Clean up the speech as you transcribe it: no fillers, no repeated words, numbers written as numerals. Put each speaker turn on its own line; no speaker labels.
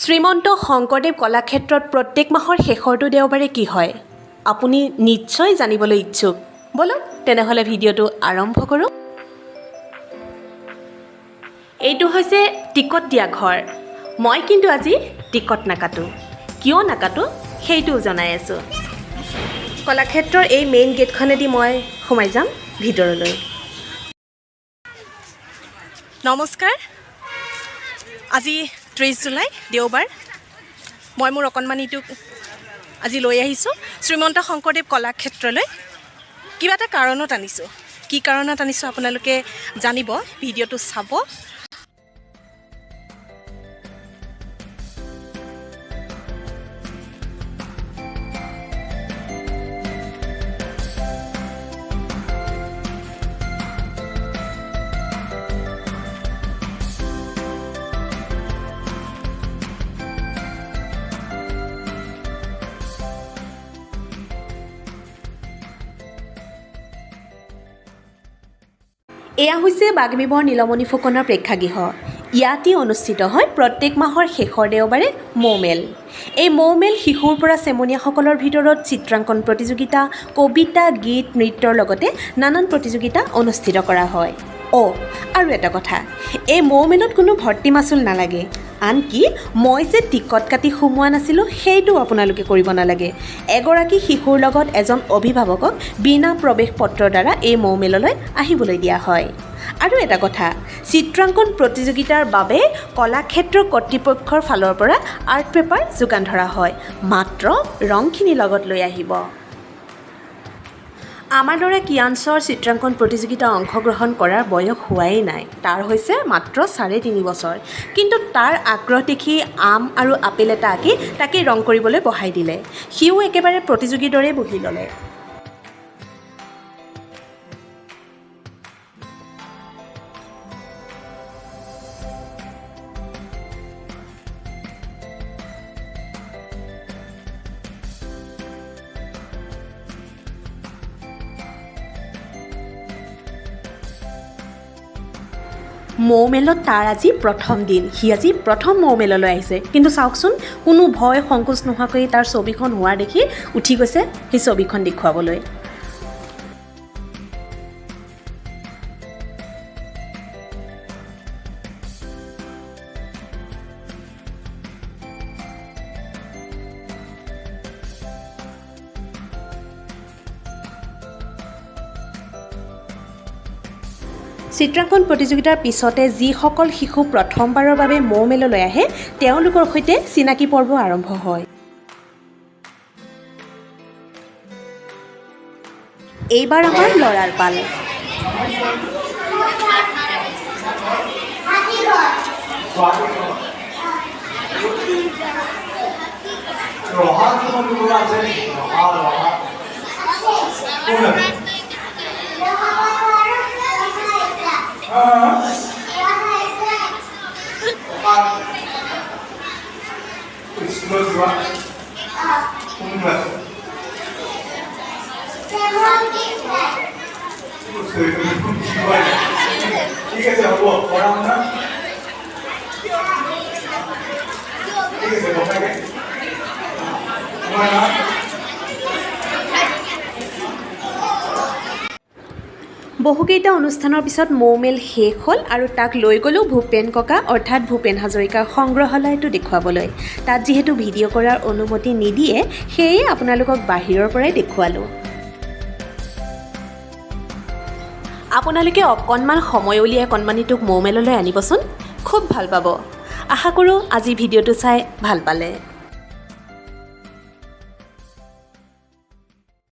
শ্ৰীমন্ত শংকৰদেৱ কলাক্ষেত্ৰত প্ৰত্যেক মাহৰ শেষৰটো দেওবাৰে কি হয় আপুনি নিশ্চয় জানিবলৈ ইচ্ছুক। বলক তেনেহ'লে ভিডিঅ'টো আৰম্ভ কৰোঁ। এইটো হৈছে টিকট দিয়া ঘৰ। মই কিন্তু আজি টিকট নাকাটোঁ। কিয় নাকাটোঁ সেইটোও জনাই আছোঁ। কলাক্ষেত্ৰৰ এই মেইন গেটখনেদি মই সোমাই যাম ভিতৰলৈ। নমস্কাৰ। আজি 30 জুলাই দেওবাৰ। মই মোৰ অকণমানিটোক আজি লৈ আহিছোঁ শ্ৰীমন্ত শংকৰদেৱ কলাক্ষেত্ৰলৈ। কিবা এটা কাৰণত আনিছোঁ। কি কাৰণত আনিছোঁ আপোনালোকে জানিব, ভিডিঅ'টো চাব। এয়া হৈছে বাগ্মীবৰ নীলমণি ফুকনৰ প্ৰেক্ষাগৃহ। ইয়াতেই অনুষ্ঠিত হয় প্ৰত্যেক মাহৰ শেষৰ দেওবাৰে মৌমেল। এই মৌমেল শিশুৰ পৰা চেমনীয়াসকলৰ ভিতৰত চিত্ৰাংকন প্ৰতিযোগিতা, কবিতা, গীত, নৃত্যৰ লগতে নানান প্ৰতিযোগিতা অনুষ্ঠিত কৰা হয়। আৰু এটা কথা, এই মৌমেলত কোনো ভৰ্তি মাচুল নালাগে। আনকি মই যে টিকট কাটি সোমোৱা নাছিলোঁ সেইটোও আপোনালোকে কৰিব নালাগে। এগৰাকী শিশুৰ লগত এজন অভিভাৱকক বিনা প্ৰৱেশ পত্ৰৰ দ্বাৰা এই মৌমেললৈ আহিবলৈ দিয়া হয়। আৰু এটা কথা, চিত্ৰাংকন প্ৰতিযোগিতাৰ বাবে কলাক্ষেত্ৰ কৰ্তৃপক্ষৰ ফালৰ পৰা আৰ্ট পেপাৰ যোগান ধৰা হয়। মাত্ৰ ৰংখিনি লগত লৈ আহিব। আমাৰ দৰে কিয়ানছৰ চিত্ৰাংকন প্ৰতিযোগিতা অংশগ্ৰহণ কৰাৰ বয়স হোৱাই নাই। তাৰ হৈছে মাত্ৰ 3.5 বছৰ। কিন্তু তাৰ আগ্ৰহ দেখি আম আৰু আপেল এটা আঁকি তাকেই ৰং কৰিবলৈ বহাই দিলে। সিও একেবাৰে প্ৰতিযোগীৰ দৰে বহি ল'লে। মৌমেলত তাৰ আজি প্ৰথম দিন। সি আজি প্ৰথম মৌমেললৈ আহিছে। কিন্তু চাওকচোন, কোনো ভয় সংকোচ নোহোৱাকৈ তাৰ ছবিখন হোৱা দেখি উঠি গৈছে সেই ছবিখন দেখুৱাবলৈ। চিত্ৰাংকন প্ৰতিযোগিতাৰ পিছতে যিসকল শিশু প্ৰথমবাৰৰ বাবে মৌমেললৈ আহে তেওঁলোকৰ সৈতে চিনাকি পৰ্ব আৰম্ভ হয়। এইবাৰ আমাৰ ল'ৰাৰ পাল।
ঠিক আছে, হ'ব পঢ়া শুনা ঠিক আছে।
বহুকেইটা অনুষ্ঠানৰ পিছত মৌমেল শেষ হ'ল আৰু তাক লৈ গ'লোঁ ভূপেন ককা অৰ্থাৎ ভূপেন হাজৰিকাৰ সংগ্ৰহালয়টো দেখুৱাবলৈ। তাত যিহেতু ভিডিঅ' কৰাৰ অনুমতি নিদিয়ে, সেয়ে আপোনালোকক বাহিৰৰ পৰাই দেখুৱালোঁ। আপোনালোকে অকণমান সময় উলিয়াই কণমানিটোক মৌমেললৈ আনিবচোন, খুব ভাল পাব। আশা কৰোঁ আজি ভিডিঅ'টো চাই ভাল পালে।